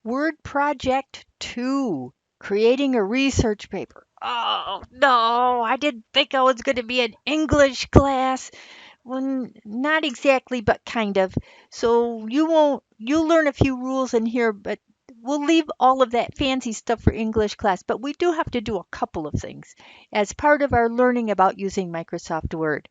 Word Project 2, creating a research paper. Oh, no, I didn't think I was going to be an English class. Well, not exactly, but kind of. So you'll learn a few rules in here, but we'll leave all of that fancy stuff for English class. But we do have to do a couple of things as part of our learning about using Microsoft Word.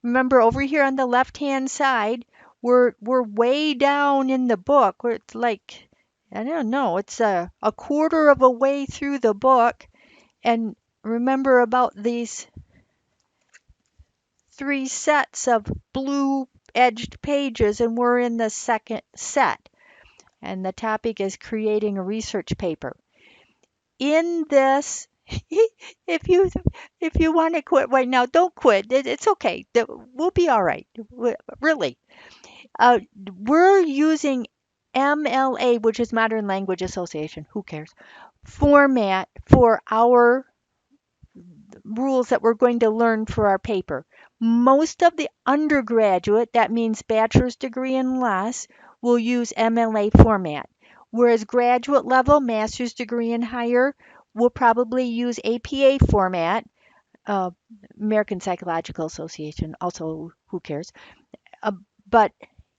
Remember over here on the left-hand side, we're way down in the book where it's like, I don't know, it's a quarter of a way through the book. And remember about these three sets of blue edged pages, and we're in the second set. And the topic is creating a research paper. In this, if you if you want to quit right now, don't quit. It's okay. We'll be all right. Really. Uh, we're using MLA, which is Modern Language Association. Who cares? Format for our rules that we're going to learn for our paper. Most of the undergraduate, that means bachelor's degree and less, will use MLA format. Whereas graduate level, master's degree and higher, will probably use APA format. Uh, American Psychological Association, also, who cares? Uh, but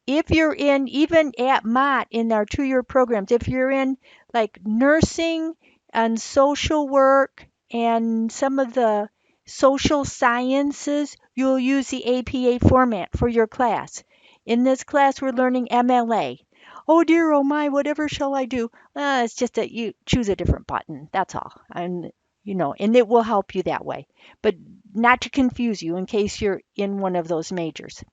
if you're in, even at Mott in our 2-year programs, if you're in like nursing and social work and some of the social sciences, you'll use the APA format for your class. In this class, we're learning MLA. Oh dear, oh my, whatever shall I do? It's just that you choose a different button. That's all. And it will help you that way. But not to confuse you in case you're in one of those majors.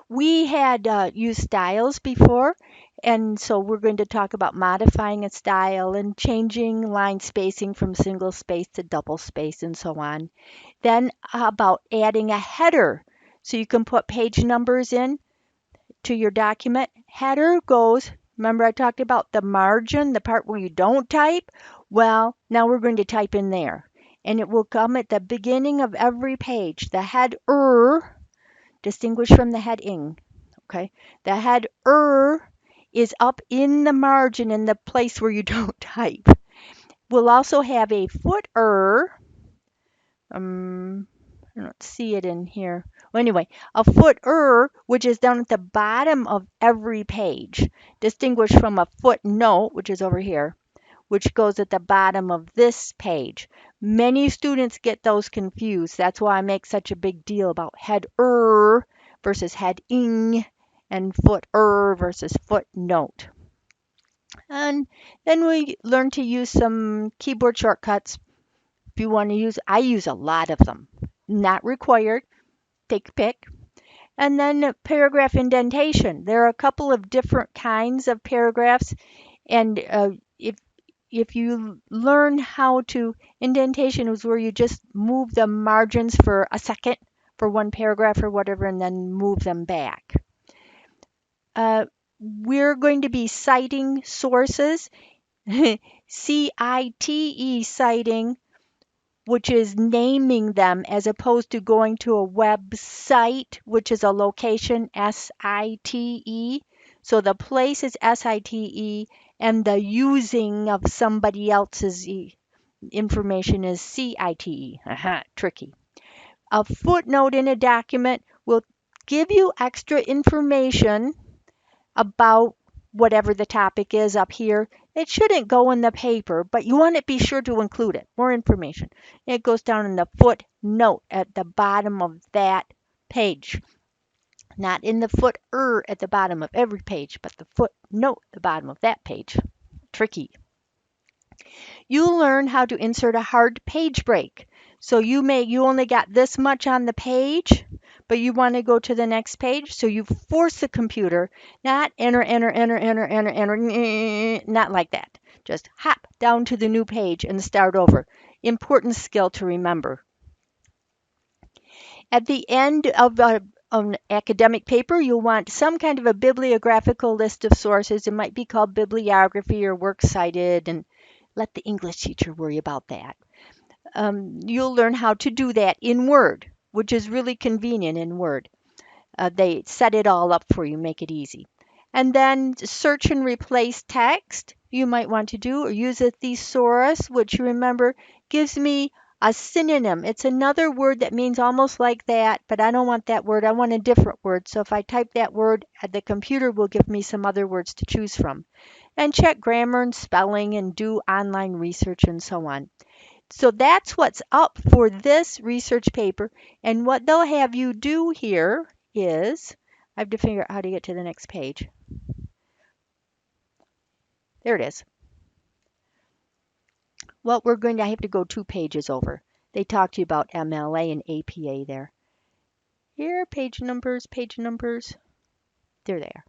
We had used styles before, and so we're going to talk about modifying a style and changing line spacing from single space to double space and so on. Then about adding a header so you can put page numbers in to your document. Header goes, remember I talked about the margin, the part where you don't type? Well, now we're going to type in there. And it will come at the beginning of every page. The header, distinguished from the heading. Okay, the header is up in the margin in the place where you don't type. We'll also have a footer. I don't see it in here. Well, anyway, a footer, which is down at the bottom of every page, distinguished from a footnote, which is over here, which goes at the bottom of this page. Many students get those confused. That's why I make such a big deal about header versus heading and footer versus footnote. And then we learn to use some keyboard shortcuts. If you want to use, I use a lot of them. Not required. Take a pick. And then paragraph indentation. There are a couple of different kinds of paragraphs, and if you learn how to, indentation is where you just move the margins for a second for one paragraph or whatever, and then move them back. We're going to be citing sources, CITE citing, which is naming them as opposed to going to a website, which is a location, SITE. So the place is SITE and the using of somebody else's information is CITE. Aha, tricky. A footnote in a document will give you extra information about whatever the topic is up here. It shouldn't go in the paper, but you want to be sure to include it. More information. It goes down in the footnote at the bottom of that page. Not in the footer at the bottom of every page, but the footnote at the bottom of that page. Tricky. You learn how to insert a hard page break. So you only got this much on the page, but you want to go to the next page. So you force the computer, not enter, enter, enter, enter, enter, enter, not like that. Just hop down to the new page and start over. Important skill to remember. At the end of an academic paper, you'll want some kind of a bibliographical list of sources. It might be called bibliography or works cited, and let the English teacher worry about that. You'll learn how to do that in Word, which is really convenient in Word. They set it all up for you, make it easy. And then search and replace text you might want to do, or use a thesaurus, which you remember gives me a synonym. It's another word that means almost like that, but I don't want that word. I want a different word. So if I type that word, the computer will give me some other words to choose from. And check grammar and spelling and do online research and so on. So that's what's up for this research paper. And what they'll have you do here is, I have to figure out how to get to the next page. There it is. Well, we're going to have to go 2 pages over. They talk to you about MLA and APA there. Here, page numbers, page numbers. There they are.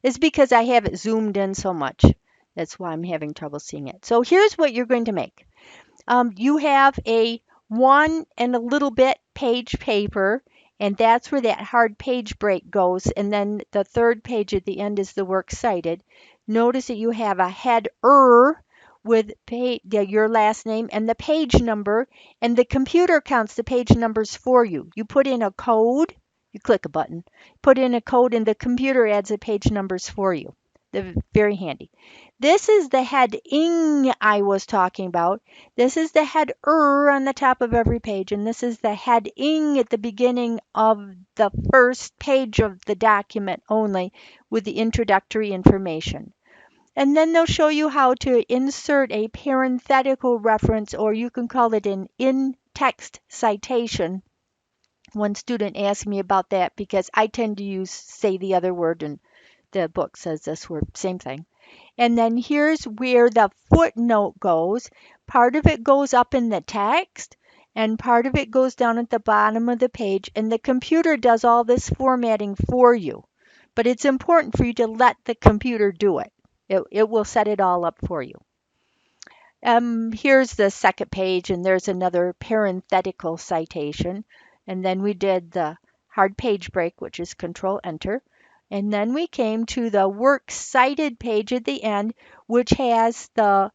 It's because I have it zoomed in so much. That's why I'm having trouble seeing it. So here's what you're going to make. You have a 1 and a little bit page paper, and that's where that hard page break goes. And then the third page at the end is the works cited. Notice that you have a header with your last name and the page number, and the computer counts the page numbers for you. You put in a code, you click a button, put in a code, and the computer adds the page numbers for you. They're very handy. This is the heading I was talking about. This is the header on the top of every page, and this is the heading at the beginning of the first page of the document only with the introductory information. And then they'll show you how to insert a parenthetical reference, or you can call it an in-text citation. One student asked me about that because I tend to say the other word, and the book says this word, same thing. And then here's where the footnote goes. Part of it goes up in the text, and part of it goes down at the bottom of the page, and the computer does all this formatting for you. But it's important for you to let the computer do it. It will set it all up for you. Here's the second page, and there's another parenthetical citation. And then we did the hard page break, which is Control Enter. And then we came to the works cited page at the end, which has the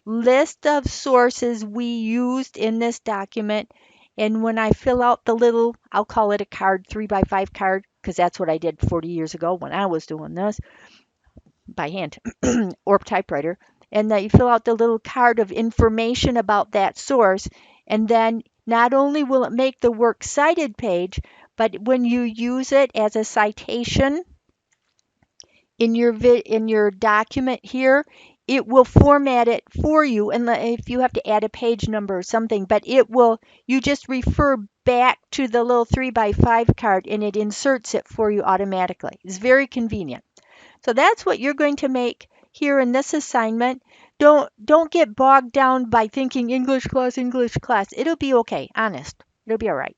list of sources we used in this document. And when I fill out the little, I'll call it a card, 3x5 card, because that's what I did 40 years ago when I was doing this by hand or typewriter. And that you fill out the little card of information about that source. And then not only will it make the works cited page, but when you use it as a citation in your document here, it will format it for you, and if you have to add a page number or something, but you just refer back to the little 3x5 card and it inserts it for you automatically. It's very convenient. So that's what you're going to make here in this assignment. Don't get bogged down by thinking English class, English class. It'll be okay, honest. It'll be all right.